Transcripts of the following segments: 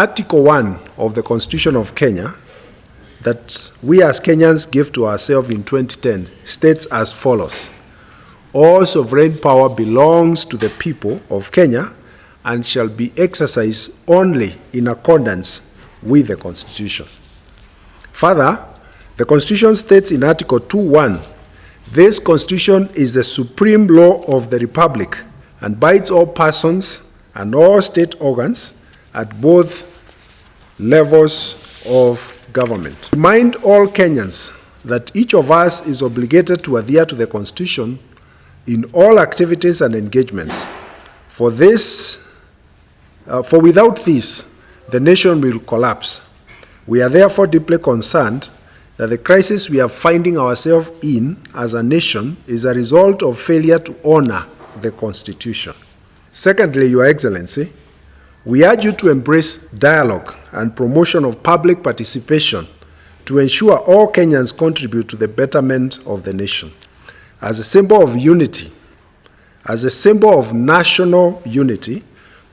Article 1 of the Constitution of Kenya that we as Kenyans gave to ourselves in 2010 states as follows: all sovereign power belongs to the people of Kenya and shall be exercised only in accordance with the Constitution. Further, the Constitution states in Article 2:1, this Constitution is the supreme law of the Republic and binds all persons and all state organs at both levels of government. Remind all Kenyans that each of us is obligated to adhere to the Constitution in all activities and engagements. For without this, the nation will collapse. We are therefore deeply concerned that the crisis we are finding ourselves in as a nation is a result of failure to honor the Constitution. Secondly, Your Excellency, we urge you to embrace dialogue and promotion of public participation to ensure all Kenyans contribute to the betterment of the nation. As a symbol of unity, as a symbol of national unity,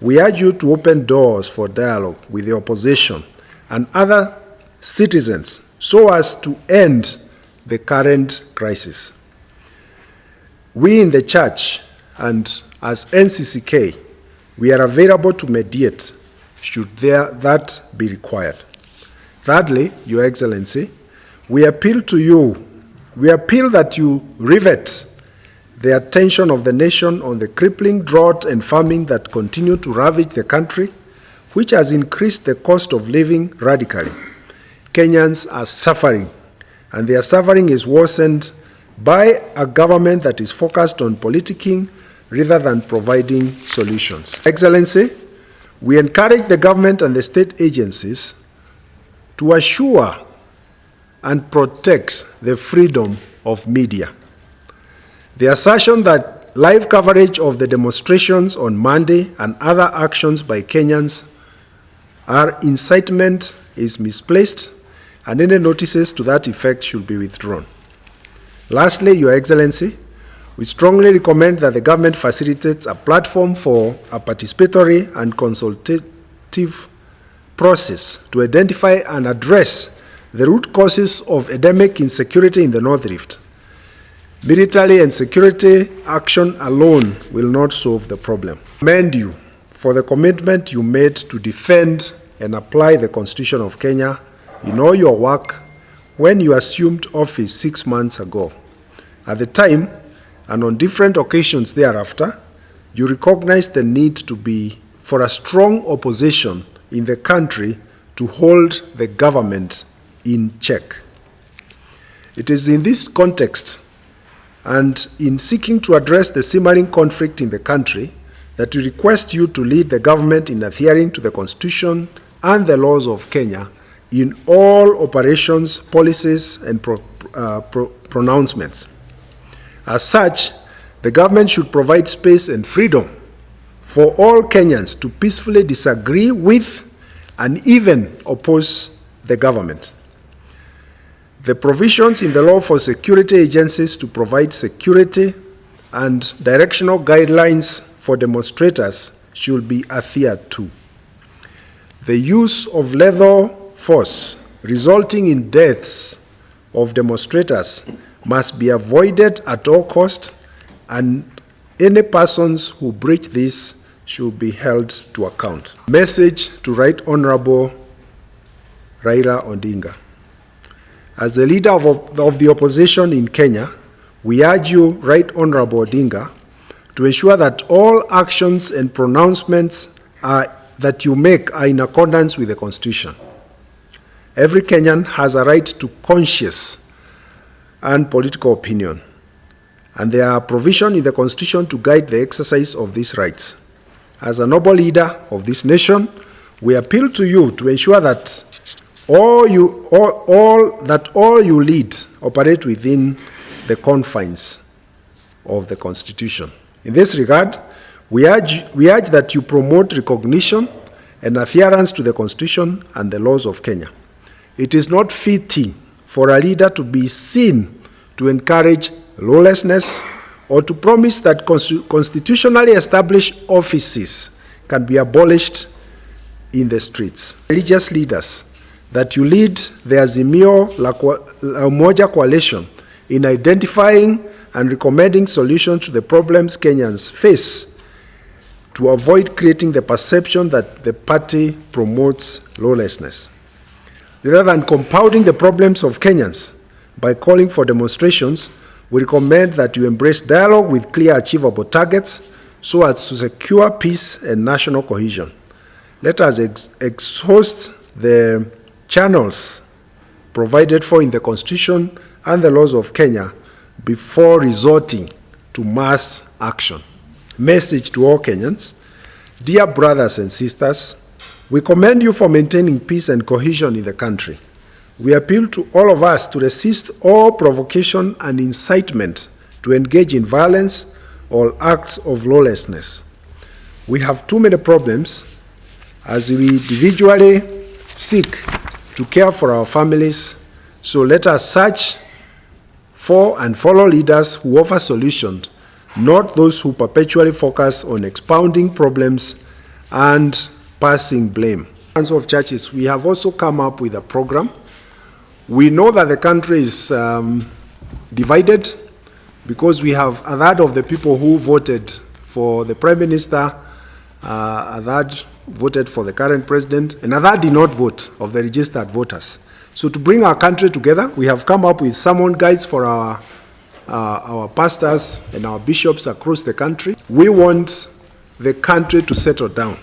we urge you to open doors for dialogue with the opposition and other citizens so as to end the current crisis. We in the church and as Ncck, we are available to mediate should that be required. Thirdly, Your Excellency, we appeal to you, that you rivet the attention of the nation on the crippling drought and famine that continue to ravage the country, which has increased the cost of living radically. Kenyans are suffering, and their suffering is worsened by a government that is focused on politicking rather than providing solutions. Excellency, we encourage the government and the state agencies to assure and protect the freedom of media. The assertion that live coverage of the demonstrations on Monday and other actions by Kenyans are incitement is misplaced, and any notices to that effect should be withdrawn. Lastly, Your Excellency, we strongly recommend that the government facilitates a platform for a participatory and consultative process to identify and address the root causes of endemic insecurity in the North Rift. Military and security action alone will not solve the problem. I commend you for the commitment you made to defend and apply the Constitution of Kenya in all your work when you assumed office 6 months ago. At the time, and on different occasions thereafter, you recognized the need for a strong opposition in the country to hold the government in check. It is in this context and in seeking to address the simmering conflict in the country that we request you to lead the government in adhering to the Constitution and the laws of Kenya in all operations, policies, and pronouncements. As such, the government should provide space and freedom for all Kenyans to peacefully disagree with and even oppose the government. The provisions in the law for security agencies to provide security and directional guidelines for demonstrators should be adhered to. The use of lethal force resulting in deaths of demonstrators must be avoided at all costs, and any persons who breach this should be held to account. Message to Right Honorable Raila Odinga. As the leader of the opposition in Kenya, we urge you, Right Honorable Odinga, to ensure that all actions and pronouncements that you make are in accordance with the Constitution. Every Kenyan has a right to conscious and political opinion, and there are provisions in the Constitution to guide the exercise of these rights. As a noble leader of this nation, we appeal to you to ensure that all you lead operate within the confines of the Constitution. In this regard, we urge that you promote recognition and adherence to the Constitution and the laws of Kenya. It is not fitting for a leader to be seen to encourage lawlessness or to promise that constitutionally established offices can be abolished in the streets. Religious leaders, that you lead the Azimio la Umoja Coalition in identifying and recommending solutions to the problems Kenyans face to avoid creating the perception that the party promotes lawlessness. Rather than compounding the problems of Kenyans by calling for demonstrations, we recommend that you embrace dialogue with clear achievable targets so as to secure peace and national cohesion. Let us exhaust the channels provided for in the Constitution and the laws of Kenya before resorting to mass action. Message to all Kenyans: dear brothers and sisters, we commend you for maintaining peace and cohesion in the country. We appeal to all of us to resist all provocation and incitement to engage in violence or acts of lawlessness. We have too many problems as we individually seek to care for our families, so let us search for and follow leaders who offer solutions, not those who perpetually focus on expounding problems and passing blame. Council of Churches, we have also come up with a program. We know that the country is divided because we have a third of the people who voted for the Prime Minister, a third voted for the current president, and a third did not vote of the registered voters. So to bring our country together, we have come up with sermon guides for our pastors and our bishops across the country. We want the country to settle down.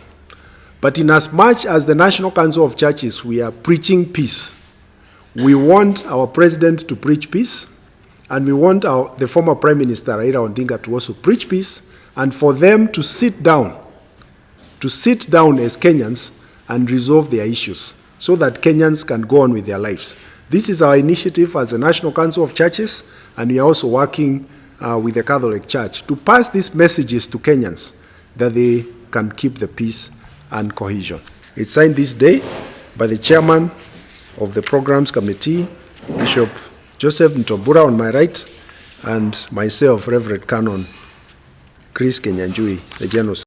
But in as much as the National Council of Churches, we are preaching peace. We want our president to preach peace, and we want the former Prime Minister, Raila Odinga, to also preach peace, and for them to sit down as Kenyans and resolve their issues so that Kenyans can go on with their lives. This is our initiative as the National Council of Churches, and we are also working with the Catholic Church to pass these messages to Kenyans that they can keep the peace and cohesion. It's signed this day by the chairman of the Programs Committee, Bishop Joseph Ntobura on my right, and myself, Reverend Canon Chris Kenyanjui, the General